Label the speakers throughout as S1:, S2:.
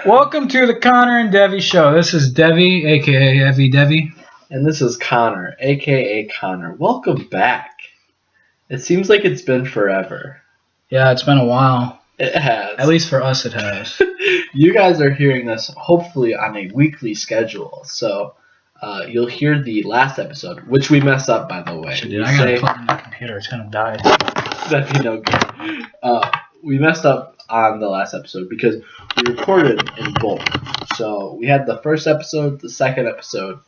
S1: Welcome to the Konner and Devy show. This is Devy, aka Heavy Devy.
S2: And this is Konner, aka Konner. Welcome back. It seems like it's been forever.
S1: Yeah, it's been a while.
S2: It has.
S1: At least for us, it has.
S2: You guys are hearing this hopefully on a weekly schedule. So you'll hear the last episode, which we messed up, by the way.
S1: Dude, I gotta plug in my computer. It's gonna die.
S2: That'd be no good. We messed up on the last episode because we recorded in bulk. So we had the first episode, the second episode,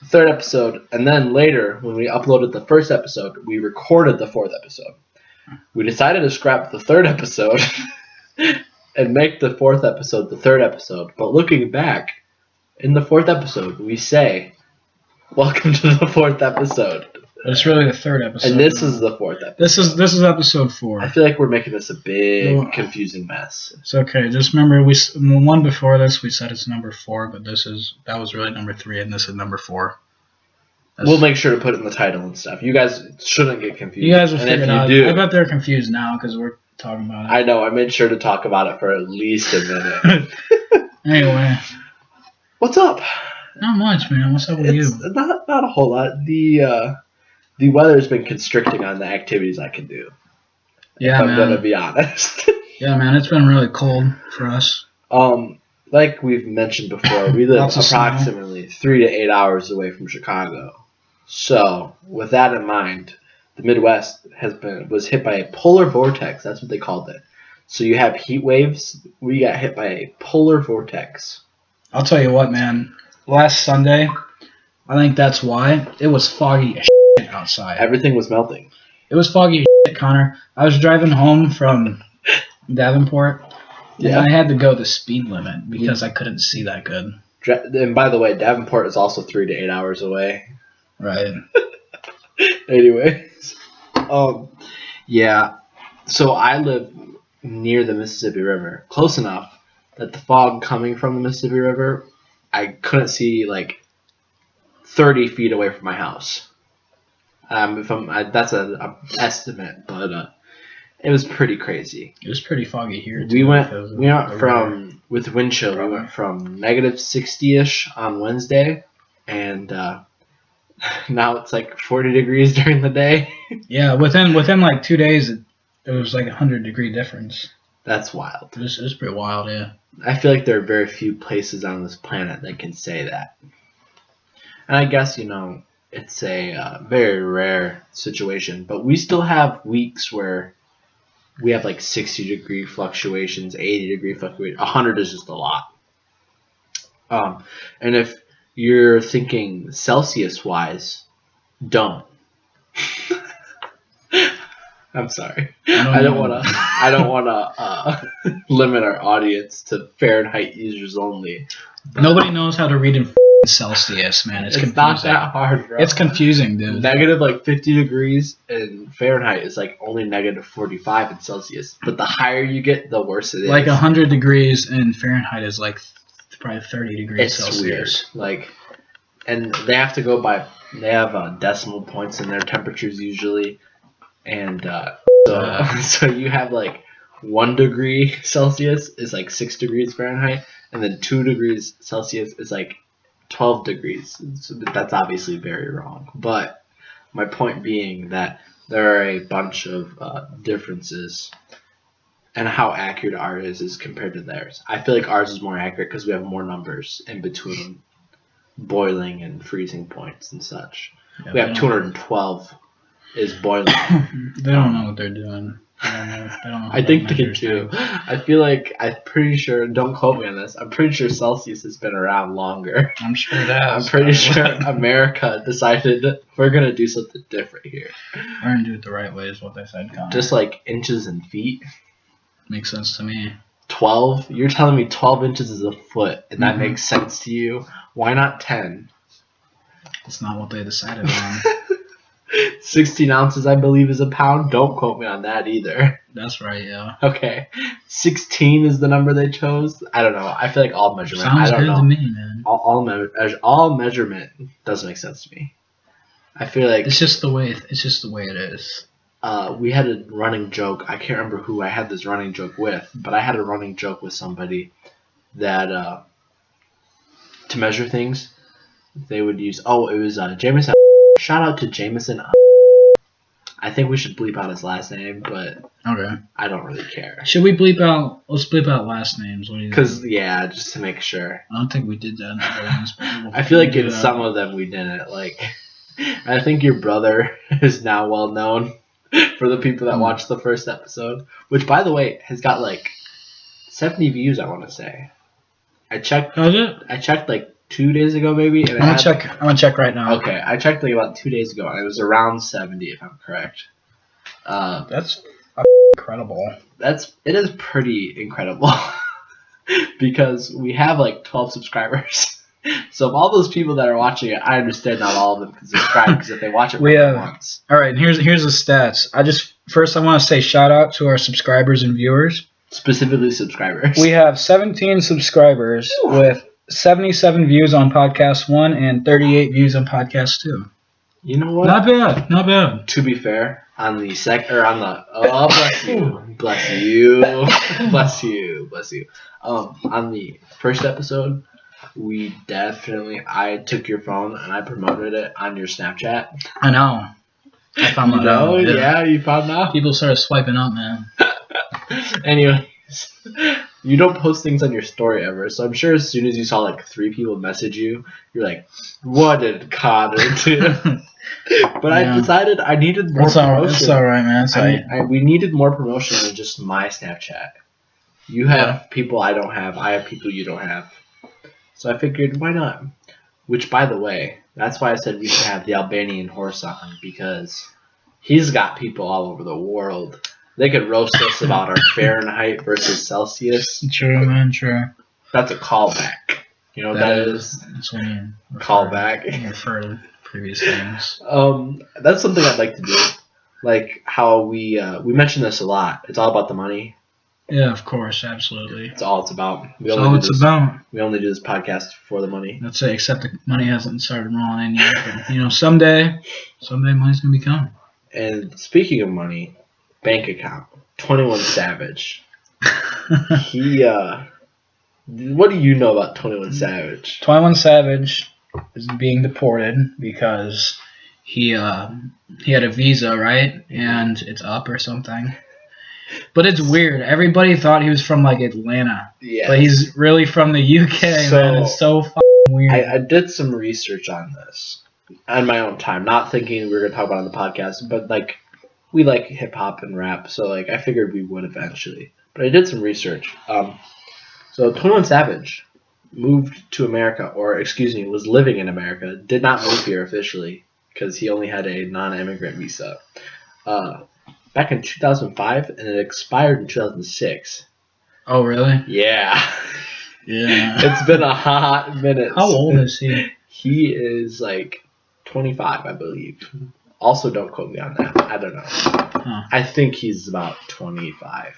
S2: the third episode, and then later, when we uploaded the first episode, we recorded the fourth episode. We decided to scrap the third episode and make the fourth episode the third episode. But looking back, in the fourth episode, we say, "Welcome to the fourth episode."
S1: It's really the third episode.
S2: And this is the fourth episode.
S1: This is episode 4.
S2: I feel like we're making this a big, confusing mess.
S1: It's okay. Just remember, the one before this, we said it's number 4, but that was really number 3, and this is number 4.
S2: We'll make sure to put it in the title and stuff. You guys shouldn't get confused.
S1: You guys will figure it out.
S2: Do,
S1: I bet they're confused now because we're talking about it.
S2: I know. I made sure to talk about it for at least a minute.
S1: Anyway.
S2: What's up?
S1: Not much, man. What's up with you?
S2: Not a whole lot. The weather's been constricting on the activities I can do.
S1: Yeah,
S2: I'm gonna be honest.
S1: Yeah, man. It's been really cold for us.
S2: Like we've mentioned before, we live approximately 3 to 8 hours away from Chicago. So, with that in mind, the Midwest was hit by a polar vortex. That's what they called it. So you have heat waves. We got hit by a polar vortex.
S1: I'll tell you what, man. Last Sunday, I think that's why it was foggy as shit outside.
S2: Everything was melting.
S1: It was foggy as shit, Connor. I was driving home from Davenport, and I had to go the speed limit because I couldn't see that good.
S2: And by the way, Davenport is also 3 to 8 hours away.
S1: Right.
S2: Anyways, yeah. So I live near the Mississippi River, close enough that the fog coming from the Mississippi River, I couldn't see like 30 feet away from my house. That's an estimate, but it was pretty crazy.
S1: It was pretty foggy here too.
S2: We went from with wind chill. We went from negative 60ish on Wednesday, and now it's like 40 degrees during the day.
S1: Yeah, within like 2 days, it was like 100-degree difference.
S2: That's wild.
S1: It was pretty wild, yeah.
S2: I feel like there are very few places on this planet that can say that. And I guess, it's a very rare situation. But we still have weeks where we have like 60-degree fluctuations, 80-degree fluctuations. 100 is just a lot. And if you're thinking Celsius-wise, don't. I'm sorry. I don't want to limit our audience to Fahrenheit users only.
S1: Nobody knows how to read in Celsius, man. It's confusing.
S2: Not that hard, bro.
S1: It's confusing, dude.
S2: Negative like 50 degrees in Fahrenheit is like only negative 45 in Celsius. But the higher you get, the worse it is.
S1: Like 100 degrees in Fahrenheit is like probably 30 degrees Celsius.
S2: Weird. Like, and they have to go by. They have decimal points in their temperatures usually. And so you have like 1 degree Celsius is like 6 degrees Fahrenheit, and then 2 degrees Celsius is like 12 degrees. So that's obviously very wrong. But my point being that there are a bunch of differences, and how accurate ours is compared to theirs. I feel like ours is more accurate because we have more numbers in between boiling and freezing points and such. Yeah, we have 212. Is boiling.
S1: They don't know what they're doing. They don't know
S2: I think they do. I feel like, I'm pretty sure, don't quote me on this, I'm pretty sure Celsius has been around longer.
S1: I'm sure it has.
S2: I'm pretty sure America decided we're going to do something different here.
S1: We're going to do it the right way is what they said, Connor.
S2: Just like inches and feet.
S1: Makes sense to me.
S2: 12? You're telling me 12 inches is a foot, and that makes sense to you? Why not 10?
S1: That's not what they decided on.
S2: 16 ounces, I believe, is a pound. Don't quote me on that either.
S1: That's right, yeah.
S2: Okay. 16 is the number they chose. I don't know. I feel like all measurement.
S1: Sounds
S2: I don't
S1: good
S2: know.
S1: to me, man.
S2: All measurement doesn't make sense to me. I feel like
S1: it's just the way it is.
S2: We had a running joke. I can't remember who I had this running joke with, but I had a running joke with somebody that to measure things, they would use. Oh, it was Jameson. Shout out to Jameson. I think we should bleep out his last name, but
S1: Okay.
S2: I don't really care.
S1: Should we bleep out? Let's bleep out last names. What do you think?
S2: Because yeah, just to make sure.
S1: I don't think we did that in other ones, but we'll
S2: I feel like
S1: do
S2: in
S1: that.
S2: some of them we didn't. Like, I think your brother is now well known for the people that watched the first episode, which by the way has got like 70 views. I want to say. I checked.
S1: How's it?
S2: I checked like 2 days ago, maybe. And
S1: I'm gonna check right now.
S2: Okay, I checked like about 2 days ago, and it was around 70, if I'm correct.
S1: That's incredible.
S2: It is pretty incredible because we have like 12 subscribers. So of all those people that are watching it, I understand not all of them can subscribe because if they watch it once.
S1: All right, here's the stats. I want to say shout out to our subscribers and viewers.
S2: Specifically subscribers.
S1: We have 17 subscribers with 77 views on podcast 1 and 38 views on podcast 2.
S2: You know what?
S1: Not bad.
S2: To be fair, on the bless you. On the first episode, I took your phone and I promoted it on your Snapchat.
S1: I know. I found that out.
S2: Yeah, you found out.
S1: People started swiping up, man.
S2: Anyways, you don't post things on your story ever, so I'm sure as soon as you saw like 3 people message you, you're like, "What did Connor do?" But I decided I needed more promotion.
S1: It's all right, man.
S2: We needed more promotion than just my Snapchat. You have people I don't have. I have people you don't have. So I figured, why not? Which, by the way, that's why I said we should have the Albanian horse on, because he's got people all over the world. They could roast us about our Fahrenheit versus Celsius.
S1: True, man, true.
S2: That's a callback. You know what that is?
S1: That's when you
S2: Callback.
S1: refer to previous things.
S2: That's something I'd like to do. Like how we mention this a lot. It's all about the money.
S1: Yeah, of course, absolutely.
S2: It's all it's about. We
S1: That's all it's about.
S2: We only do this podcast for the money.
S1: That's it, except the money hasn't started rolling in yet. But, someday money's going to be coming.
S2: And speaking of money, bank account, 21 Savage. What do you know about 21 Savage?
S1: 21 Savage is being deported because he had a visa, right? And it's up or something. But it's weird. Everybody thought he was from like Atlanta.
S2: Yeah.
S1: But he's really from the UK, man. It's so fucking weird.
S2: I did some research on this on my own time, not thinking we were going to talk about it on the podcast, but like we like hip hop and rap, so like I figured we would eventually. But I did some research. So 21 Savage moved to America, or excuse me, was living in America, did not move here officially because he only had a non-immigrant visa. Back in 2005, and it expired in 2006.
S1: Oh, really?
S2: Yeah.
S1: Yeah.
S2: It's been a hot minute.
S1: How old is he?
S2: He is like 25, I believe. Also, don't quote me on that. I don't know. Huh. I think he's about 25.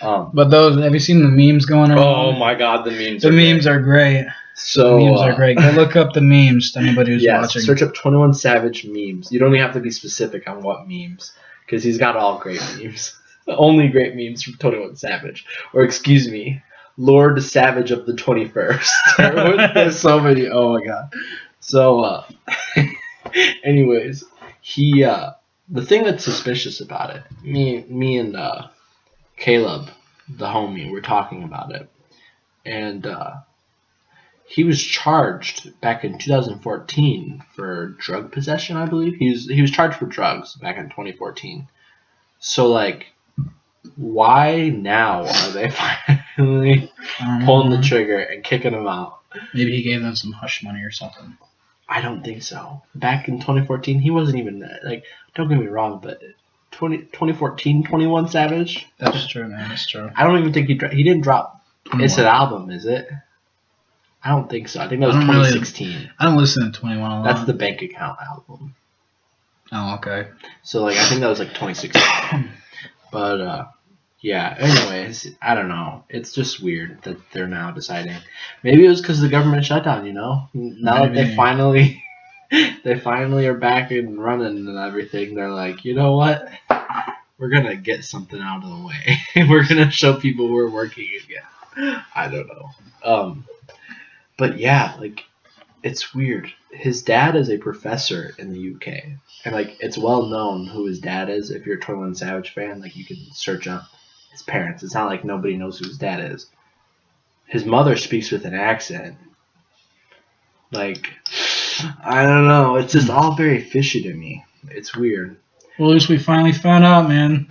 S1: But have you seen the memes going around?
S2: Oh my God, the memes.
S1: The memes are great.
S2: So
S1: the memes are great. Go look up the memes to anybody who's watching.
S2: Search up 21 Savage memes. You don't even have to be specific on what memes, because he's got all great memes. Only great memes from 21 Savage. Or excuse me, Lord Savage of the 21st. There's so many. Oh my God. So, anyways, the thing that's suspicious about it, me and Caleb, the homie, were talking about it, and he was charged back in 2014 for drug possession, I believe. He was charged for drugs back in 2014. So like, why now are they finally pulling the trigger and kicking him out?
S1: Maybe he gave them some hush money or something.
S2: I don't think so. Back in 2014, he wasn't even like. Don't get me wrong, but 2014, 21 Savage.
S1: That's true, man. That's true.
S2: I don't even think he didn't drop. 21. It's an album, is it? I don't think so. I think that was 2016.
S1: I don't listen to 21 a lot.
S2: That's the bank account album.
S1: Oh, okay.
S2: So like, I think that was like 2016. But yeah. Anyways, I don't know. It's just weird that they're now deciding. Maybe it was because of the government shutdown. Now that they finally are back and running and everything, they're like, you know what? We're gonna get something out of the way. We're gonna show people we're working again. I don't know. But yeah, like it's weird. His dad is a professor in the UK, and like it's well known who his dad is. If you're a 21 Savage fan, like you can search up his parents. It's not like nobody knows who his dad is. His mother speaks with an accent. Like, I don't know. It's just all very fishy to me. It's weird.
S1: Well, at least we finally found out, man.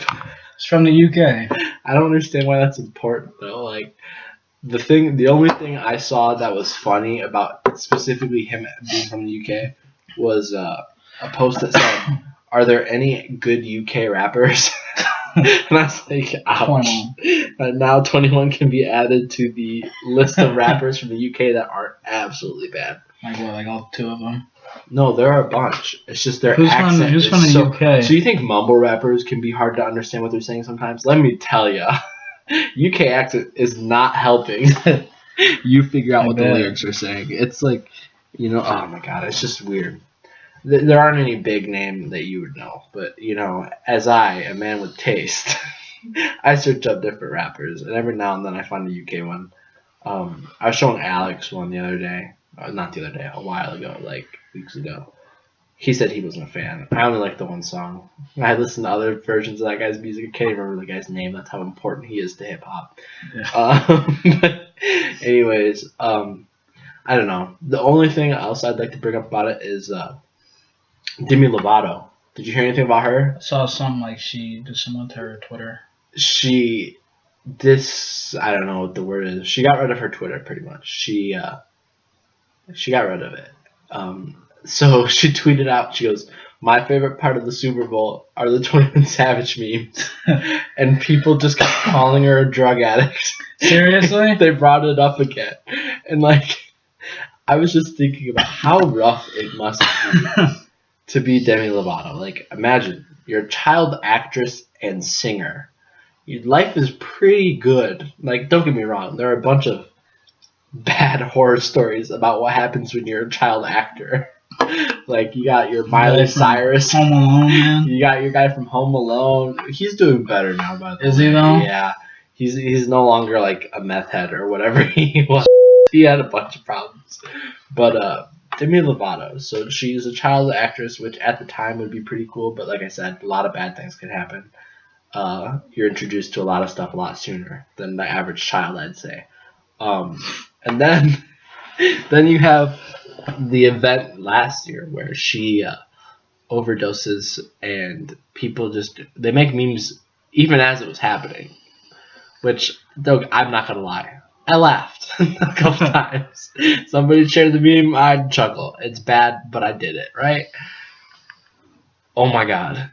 S1: It's from the UK.
S2: I don't understand why that's important though. Like the only thing I saw that was funny about specifically him being from the UK was a post that said, "Are there any good UK rappers?" And I was like, ouch. And now 21 can be added to the list of rappers from the UK that aren't absolutely bad.
S1: Like what? Like all 2 of them?
S2: No, there are a bunch. It's just their
S1: Who's
S2: accent.
S1: Who's from the UK?
S2: So you think mumble rappers can be hard to understand what they're saying sometimes? Let me tell you, UK accent is not helping you figure out what the lyrics are saying. It's like, oh my god, it's just weird. There aren't any big name that you would know, but as a man with taste, I search up different rappers, and every now and then I find a UK one. I was showing Alex one the other day. Not the other day, a while ago, like weeks ago. He said he wasn't a fan. I only like the one song. I listened to other versions of that guy's music. I can't even remember the guy's name. That's how important he is to hip hop. Yeah. But anyways, I don't know. The only thing else I'd like to bring up about it is Demi Lovato. Did you hear anything about her?
S1: I saw something like she did something with her Twitter.
S2: I don't know what the word is. She got rid of her Twitter pretty much. She got rid of it. So she tweeted out, she goes, "My favorite part of the Super Bowl are the 21 Savage memes." And people just kept calling her a drug addict.
S1: Seriously?
S2: They brought it up again. And like, I was just thinking about how rough it must be to be Demi Lovato. Like, imagine, you're a child actress and singer. Your life is pretty good. Like, don't get me wrong, there are a bunch of bad horror stories about what happens when you're a child actor. Like, you got your Miley Cyrus.
S1: Home Alone, man.
S2: You got your guy from Home Alone. He's doing better now, by the way.
S1: Is he though?
S2: Yeah. He's no longer like a meth head or whatever he was. He had a bunch of problems. But Demi Lovato. So she's a child actress, which at the time would be pretty cool. But like I said, a lot of bad things can happen. You're introduced to a lot of stuff a lot sooner than the average child, I'd say. And then you have the event last year where she overdoses and people they make memes even as it was happening. Which, Doug, I'm not gonna lie, I laughed a couple times. Somebody shared the meme, I'd chuckle. It's bad, but I did it, right? Oh my god.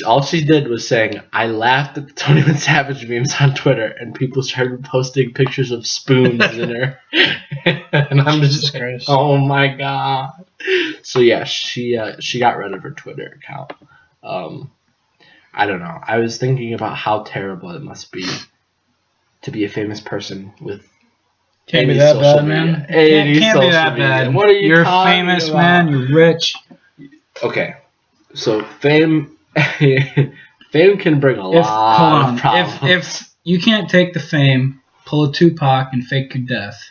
S2: All she did was saying, "I laughed at the 21 Savage memes on Twitter," and people started posting pictures of spoons in her. And I'm just like, oh my god. So yeah, she got rid of her Twitter account. I don't know. I was thinking about how terrible it must be to be a famous person with
S1: Can't be that bad, man. Can't be that bad.
S2: What are you
S1: You're famous,
S2: about?
S1: man. You're rich.
S2: Okay, so fame can bring a lot of problems.
S1: If you can't take the fame, pull a Tupac and fake your death,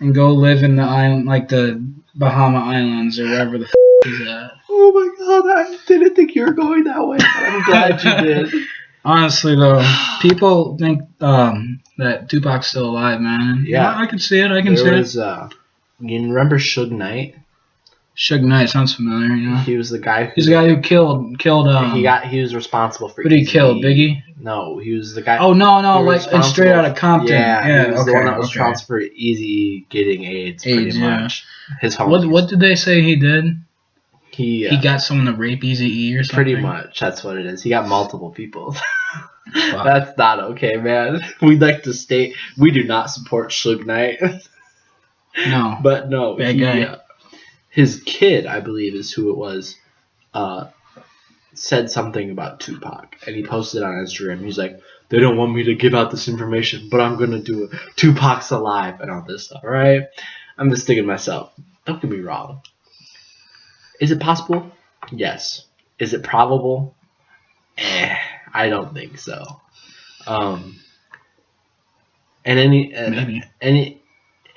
S1: and go live in the island, like the Bahama Islands or wherever the he's at.
S2: Oh my god, I didn't think you were going that way, but I'm glad you did.
S1: Honestly, though, people think that Tupac's still alive, man.
S2: Yeah,
S1: I can see it. I can see it.
S2: You remember Suge Knight?
S1: Suge Knight sounds familiar. Yeah.
S2: He was the guy.
S1: He's the guy who killed.
S2: He was responsible for.
S1: But he killed Biggie.
S2: No, he was the guy.
S1: Oh no, like in Straight Outta Compton.
S2: Yeah, he was the one that was responsible for Eazy getting AIDS pretty much. His home.
S1: What did they say he did?
S2: He
S1: got someone to rape Eazy-E or something.
S2: Pretty much, that's what it is. He got multiple people. That's not okay, man. We'd like to state we do not support Suge Knight.
S1: No,
S2: but no,
S1: bad guy.
S2: His kid, I believe, is who it was. Said something about Tupac, and he posted it on Instagram. He's like, "They don't want me to give out this information, but I'm gonna do it. Tupac's alive," and all this stuff. Right? I'm just thinking to myself, don't get me wrong. Is it possible? Yes. Is it probable? I don't think so. in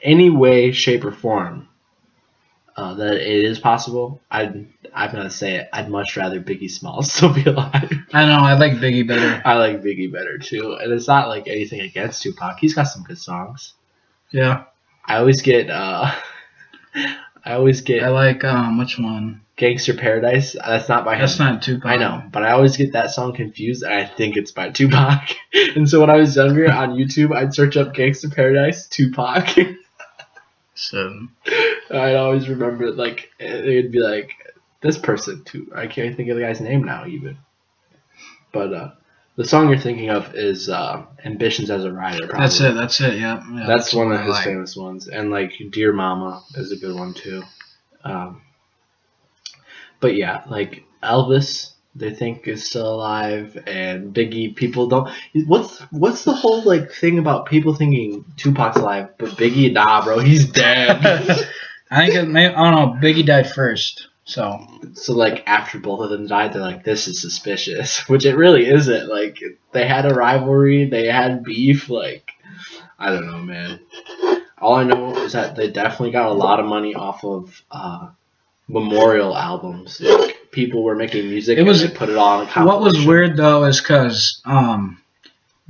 S2: any way, shape, or form that it is possible, I'm gonna say it. I'd much rather Biggie Smalls still be alive.
S1: I know. I like Biggie better.
S2: I like Biggie better too, and it's not like anything against Tupac. He's got some good songs.
S1: Yeah.
S2: I always get. I
S1: like which one?
S2: Gangsta Paradise. That's not by him.
S1: That's not Tupac.
S2: I know, but I always get that song confused, and I think it's by Tupac. And so when I was younger on YouTube, I'd search up Gangsta Paradise Tupac.
S1: So
S2: I'd always remember like it'd be like this person too. I can't think of the guy's name now even. But the song you're thinking of is Ambitions as a Rider. Probably.
S1: That's it. Yeah.
S2: That's one of his famous ones, and like Dear Mama is a good one too. But yeah, like Elvis, they think is still alive, and Biggie, people don't. What's the whole like thing about people thinking Tupac's alive, but Biggie, nah, bro, he's dead.
S1: I think I don't know. Biggie died first, so
S2: like after both of them died, they're like, this is suspicious, which it really isn't. Like they had a rivalry, they had beef. Like I don't know, man. All I know is that they definitely got a lot of money off of memorial albums. Like people were making music and they put it on a compilation.
S1: What was weird though is because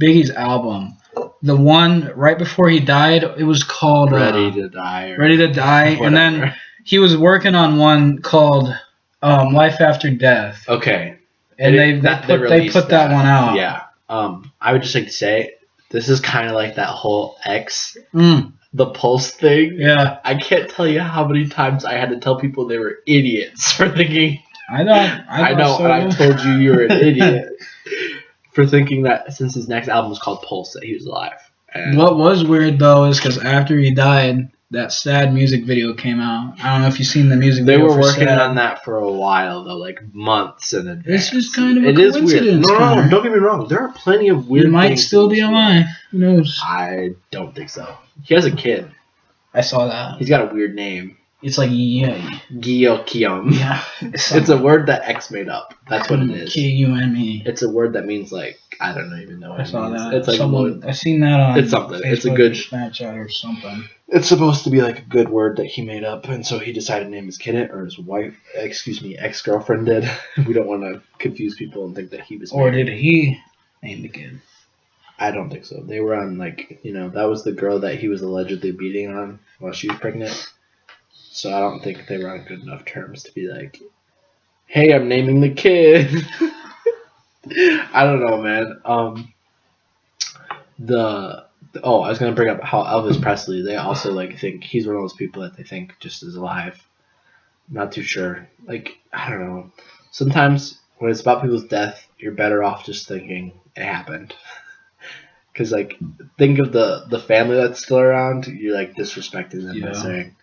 S1: Biggie's album, the one right before he died, it was called
S2: Ready to Die.
S1: And then he was working on one called Life After Death.
S2: Okay.
S1: And they put that one out.
S2: Yeah. I would just like to say this is kind of like that whole the Pulse thing.
S1: Yeah.
S2: I can't tell you how many times I had to tell people they were idiots for thinking.
S1: I know,
S2: and I told you were an idiot for thinking that since his next album was called Pulse that he was alive. And
S1: what was weird though is because after he died, that Sad music video came out. I don't know if you've seen the music video.
S2: They were working on that for a while though, like months in advance.
S1: It's just kind of a coincidence.
S2: It is weird. No, don't get me wrong. There are plenty of weird.
S1: He might still be alive. Who knows?
S2: I don't think so. He has a kid.
S1: I saw that.
S2: He's got a weird name.
S1: It's like
S2: Gyeokyum.
S1: Yeah.
S2: It's a word that X made up. That's what it is.
S1: Kume.
S2: It's a word that means like I don't even know what it means.
S1: That.
S2: It's like
S1: I seen that on.
S2: It's something.
S1: Facebook,
S2: it's a good
S1: Snapchat or something.
S2: It's supposed to be like a good word that he made up, and so he decided to name his kid it, or his wife, ex-girlfriend did. We don't want to confuse people and think that he was married.
S1: Or did he name the kid?
S2: I don't think so. They were on like that was the girl that he was allegedly beating on while she was pregnant. So I don't think they were on good enough terms to be like, hey, I'm naming the kid. I don't know, man. I was gonna bring up how Elvis Presley. They also like think he's one of those people that they think just is alive. Not too sure. Like I don't know. Sometimes when it's about people's death, you're better off just thinking it happened. Because like think of the family that's still around. You're like disrespecting them by saying.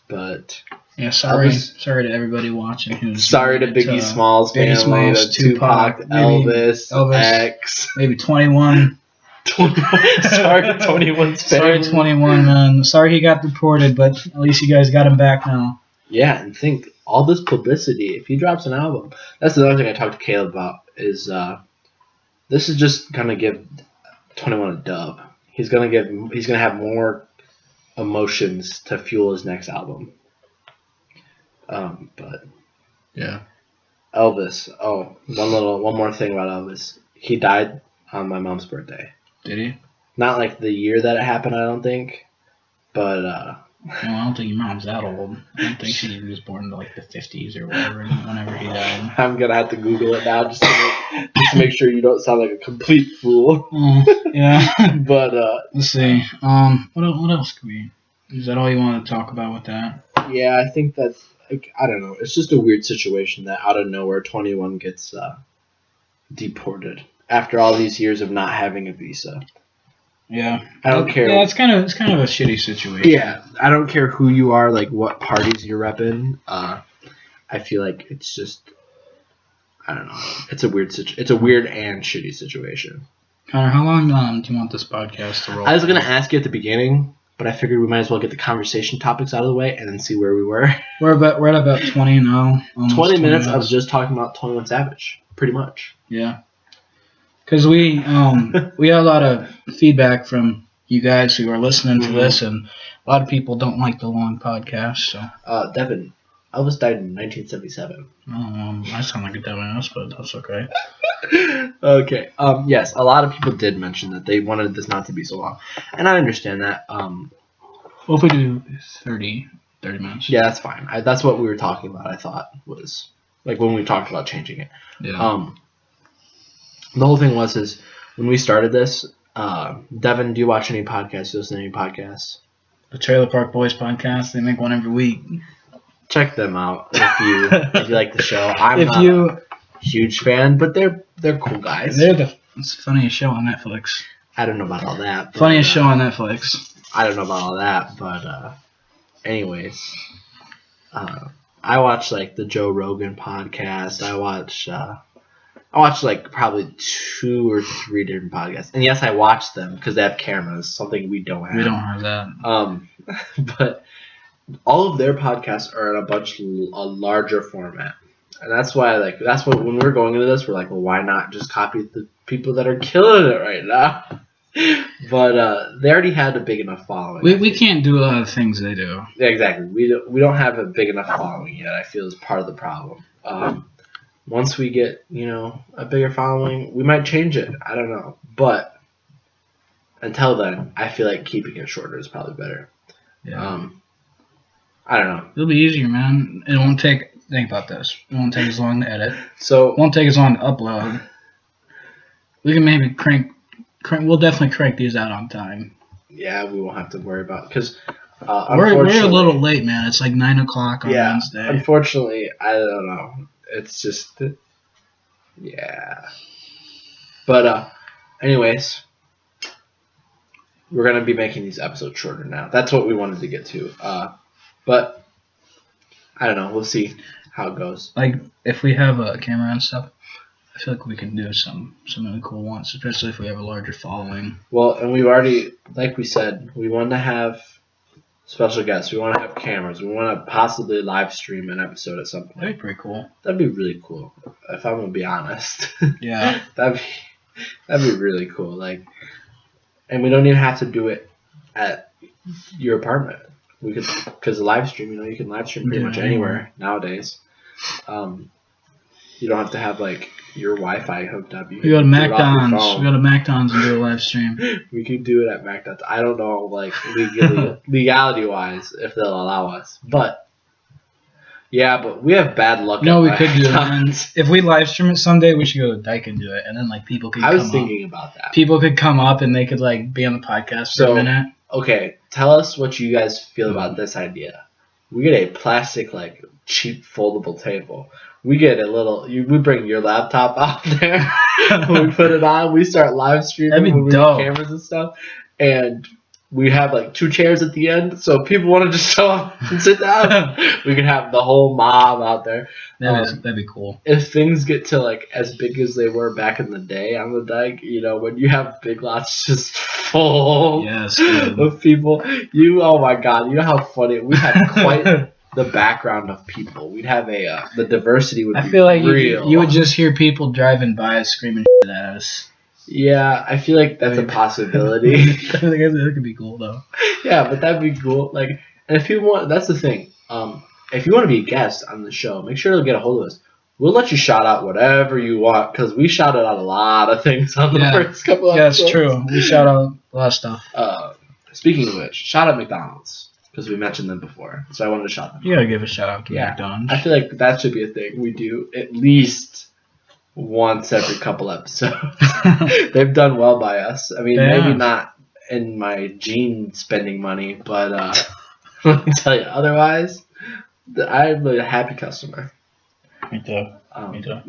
S2: But
S1: yeah, sorry to everybody watching.
S2: Sorry to Biggie Smalls family, to Tupac, Elvis, X,
S1: maybe 21.
S2: Sorry to 21's family.
S1: Sorry 21, man. Sorry he got deported, but at least you guys got him back now.
S2: Yeah, and think all this publicity. If he drops an album, that's the other thing I talked to Caleb about. Is this is just gonna give 21 a dub. He's gonna have more emotions to fuel his next album. But
S1: yeah,
S2: Elvis. Oh, one more thing about Elvis. He died on my mom's birthday.
S1: Did he?
S2: Not like the year that it happened, I don't think. But
S1: well, I don't think your mom's that old. I don't think she was born in like the 50s or whatever. Whenever he died.
S2: I'm gonna have to Google it now just to make sure you don't sound like a complete fool.
S1: Yeah.
S2: But
S1: let's see. What else could we? Is that all you want to talk about with that?
S2: Yeah, I think that's like I don't know. It's just a weird situation that out of nowhere 21 gets deported after all these years of not having a visa.
S1: Yeah,
S2: I don't care.
S1: Yeah, it's kind of a shitty situation.
S2: Yeah, I don't care who you are, like what parties you're repping. I feel like it's just I don't know. It's a weird It's a weird and shitty situation.
S1: Connor, how long do you want this podcast to roll?
S2: I was gonna ask you at the beginning, but I figured we might as well get the conversation topics out of the way and then see where we were.
S1: We're at about 20 now.
S2: 20 minutes. I was just talking about 21 Savage, pretty much.
S1: Yeah. Because we got a lot of feedback from you guys who are listening to this, and a lot of people don't like the long podcast. So,
S2: Devin, Elvis died in 1977.
S1: I sound like a dumbass, but that's okay.
S2: Okay. Yes, a lot of people did mention that they wanted this not to be so long, and I understand that.
S1: What if we do 30 minutes?
S2: Yeah, that's fine. That's what we were talking about. I thought was like when we talked about changing it.
S1: Yeah.
S2: The whole thing is when we started this. Devin, do you watch any podcasts? Do you listen to any podcasts?
S1: The Trailer Park Boys podcast. They make one every week.
S2: Check them out if you like the show. I'm not a huge fan, but they're cool guys.
S1: It's the funniest show on Netflix.
S2: I don't know about all that.
S1: Funniest show on Netflix.
S2: I don't know about all that, but anyways, I watch like the Joe Rogan podcast. I watch like probably 2 or 3 different podcasts, and yes, I watch them because they have cameras. Something we don't have.
S1: We don't have that.
S2: But all of their podcasts are in a larger format, and that's why when we're going into this, we're like, well, why not just copy the people that are killing it right now? But they already had a big enough following.
S1: We can't do a lot of things they do.
S2: Yeah, exactly. We don't have a big enough following yet. I feel is part of the problem. Once we get a bigger following, we might change it. I don't know, but until then, I feel like keeping it shorter is probably better.
S1: Yeah.
S2: I don't know.
S1: It'll be easier, man. It won't take. Think about this. It won't take as long to edit.
S2: So
S1: it won't take as long to upload. We can maybe crank. We'll definitely crank these out on time.
S2: Yeah, we won't have to worry about because
S1: we're a little late, man. It's like 9 o'clock on Wednesday.
S2: Unfortunately, I don't know. It's just But anyways, we're gonna be making these episodes shorter now. That's what we wanted to get to. But I don't know. We'll see how it goes.
S1: Like if we have a camera and stuff, I feel like we can do some really cool ones, especially if we have a larger following.
S2: Well, and we've already, like we said, we want to have special guests. We want to have cameras. We want to possibly live stream an episode at some point.
S1: That'd be pretty cool.
S2: That'd be really cool, if I'm gonna be honest.
S1: Yeah.
S2: that'd be really cool. Like, and we don't even have to do it at your apartment. We could, because the live stream, you can live stream pretty much anywhere nowadays. You don't have to have like your Wi-Fi hooked up.
S1: We go to McDonald's. We go to McDonald's and do a live stream.
S2: We could do it at McDonald's. I don't know, like legality wise, if they'll allow us. But yeah, but we have bad luck.
S1: No, we could do it. If we live stream it someday, we should go to Dyke and do it, and then like people could.
S2: I was thinking about that.
S1: People could come up and they could like be on the podcast for a minute.
S2: Okay, tell us what you guys feel about this idea. We get a plastic, like, cheap foldable table. We get a little. We bring your laptop out there. We put it on. We start live streaming with cameras and stuff. And we have like 2 chairs at the end, so people want to just show up and sit down. We can have the whole mob out there.
S1: That'd be cool.
S2: If things get to like as big as they were back in the day on the Dyke, when you have big lots just full of people, oh my god, you know how funny we have quite the background of people. We'd have the diversity would be real.
S1: I feel like you would just hear people driving by screaming shit at us.
S2: Yeah, I feel like that's a possibility.
S1: I think that could be cool though.
S2: Yeah, but that'd be cool. Like, and if you want, that's the thing. If you want to be a guest on the show, make sure to get a hold of us. We'll let you shout out whatever you want because we shouted out a lot of things on the first couple episodes.
S1: Yeah, that's true. We shout out a lot of stuff.
S2: Speaking of which, shout out McDonald's because we mentioned them before, so I wanted to shout them.
S1: You gotta give a shout out to McDonald's.
S2: I feel like that should be a thing we do at least once every couple episodes. They've done well by us. I mean, maybe not in my jean spending money, but let me tell you, otherwise, I'm a happy customer.
S1: Me too. Me too.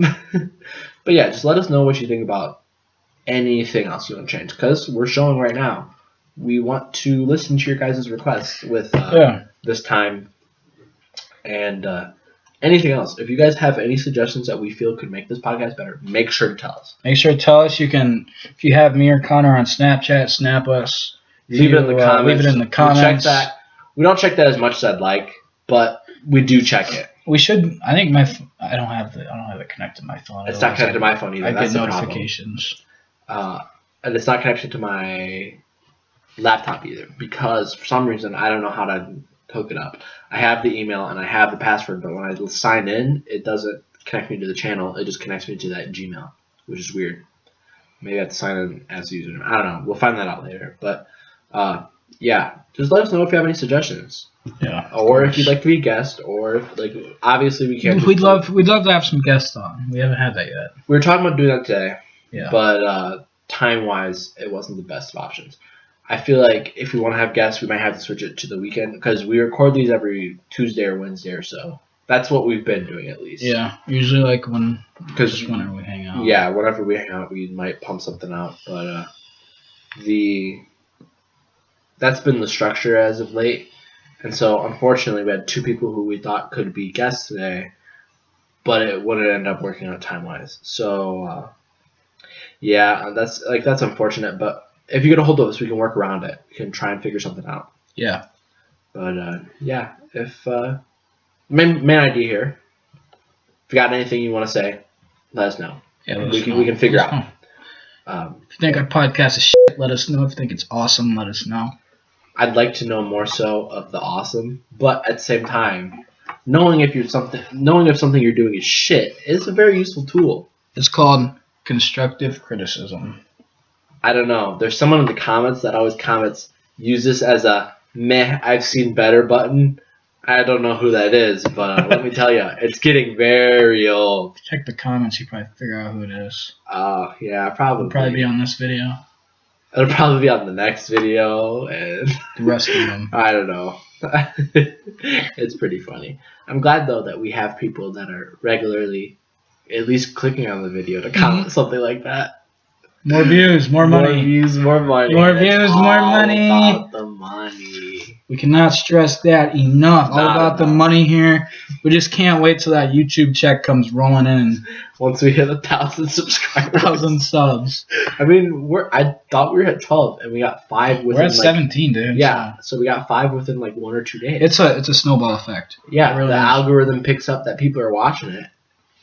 S2: But yeah, just let us know what you think about anything else you want to change, because we're showing right now. We want to listen to your guys' requests with this time and anything else. If you guys have any suggestions that we feel could make this podcast better, make sure to tell us.
S1: Make sure to tell us. You can, if you have me or Konner on Snapchat, snap us.
S2: Leave it in the comments.
S1: Leave it in the comments.
S2: We check that. We don't check that as much as I'd like, but we do check it.
S1: We should. I think I don't have it connected to my phone.
S2: It's not connected to my phone either.
S1: I
S2: That's
S1: get
S2: the
S1: notifications.
S2: and it's not connected to my laptop either because for some reason I don't know how to hook it up. I have the email and I have the password, but when I sign in, it doesn't connect me to the channel. It just connects me to that Gmail, which is weird. Maybe I have to sign in as a username. I don't know. We'll find that out later. But yeah, just let us know if you have any suggestions.
S1: Yeah.
S2: Or if you'd like to be a guest, or if, like, obviously we can't.
S1: We'd love to have some guests on. We haven't had that yet.
S2: We were talking about doing that today.
S1: Yeah.
S2: But time wise, it wasn't the best of options. I feel like if we want to have guests, we might have to switch it to the weekend because we record these every Tuesday or Wednesday or so. That's what we've been doing at least.
S1: Yeah, usually like whenever we hang out.
S2: Yeah, whenever we hang out, we might pump something out. But that's been the structure as of late. And so unfortunately, we had two people who we thought could be guests today, but it wouldn't end up working out time wise. So yeah, that's unfortunate. But if you get a hold of us, we can work around it. We can try and figure something out.
S1: Yeah.
S2: But yeah, if main idea here. If you got anything you want to say, let us know.
S1: Yeah,
S2: we can figure out.
S1: If you think our podcast is shit, let us know. If you think it's awesome, let us know.
S2: I'd like to know more so of the awesome, but at the same time, knowing if something you're doing is shit is a very useful tool.
S1: It's called constructive criticism.
S2: I don't know. There's someone in the comments that always comments, use this as a meh, I've seen better button. I don't know who that is, but let me tell you, it's getting very old.
S1: Check the comments, you probably figure out who it is.
S2: Oh, yeah, probably.
S1: It'll probably be on this video.
S2: It'll probably be on the next video and
S1: the rest of them.
S2: I don't know. It's pretty funny. I'm glad though that we have people that are regularly at least clicking on the video to comment something like that.
S1: More views, more money.
S2: More views, more money.
S1: More views, more money.
S2: About the money.
S1: We cannot stress that enough. All about the money here. We just can't wait till that YouTube check comes rolling in.
S2: Once we hit 1,000 subscribers.
S1: 1,000 subs.
S2: I mean, I thought we were at 12 and we got 5 within.
S1: We're at 17, dude.
S2: Yeah, so we got 5 within like 1 or 2 days.
S1: It's a snowball effect.
S2: Yeah, really the algorithm picks up that people are watching it.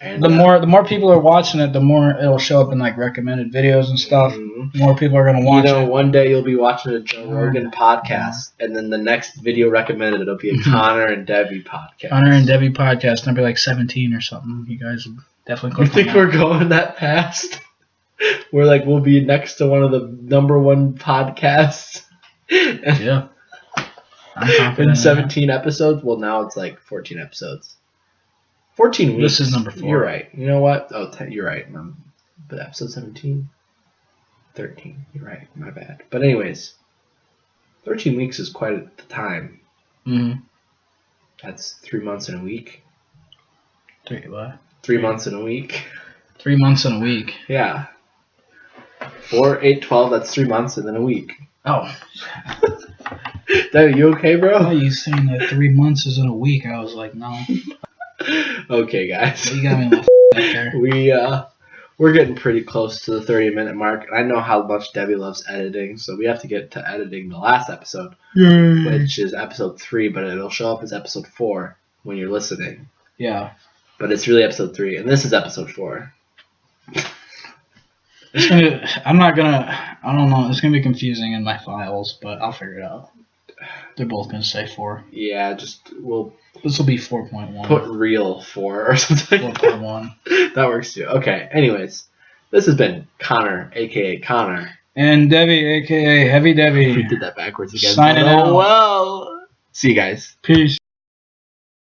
S2: And
S1: the more people are watching it, the more it'll show up in like recommended videos and stuff. Mm-hmm. More people are gonna watch it.
S2: One day you'll be watching a Joe Rogan podcast, and then the next video recommended it'll be a Konner and Devy podcast.
S1: Konner and Devy podcast, number like 17 or something. You guys will definitely.
S2: You think we're going that fast? We'll be next to one of the #1 podcasts.
S1: Yeah.
S2: In 17 episodes. Well, now it's like 14 episodes. 14 weeks.
S1: This is number 4.
S2: You're right. You know what? Oh, you're right. But episode 17? 13. You're right. My bad. But anyways, 13 weeks is quite a time.
S1: Mm-hmm.
S2: That's 3 months and a week.
S1: 3
S2: months and a week.
S1: 3 months and a week.
S2: Yeah. 4, 8, 12, that's 3 months and then a week.
S1: Oh.
S2: Are you okay, bro?
S1: I thought you saying that 3 months is in a week. I was like, no.
S2: Okay, guys.
S1: You got me a little there.
S2: We're getting pretty close to the 30-minute mark. I know how much Debbie loves editing, so we have to get to editing the last episode, which is episode 3, but it'll show up as episode 4 when you're listening.
S1: Yeah.
S2: But it's really episode 3, and this is episode 4.
S1: I don't know. It's gonna be confusing in my files, but I'll figure it out. They're both gonna say 4.
S2: Yeah,
S1: this will be 4.1.
S2: Put real 4 or something.
S1: 4.1.
S2: That works too. Okay. Anyways, this has been Konner, aka Konner,
S1: and Devy, aka Heavy Devy.
S2: We did that backwards again.
S1: Signing out.
S2: Well, see you guys.
S1: Peace.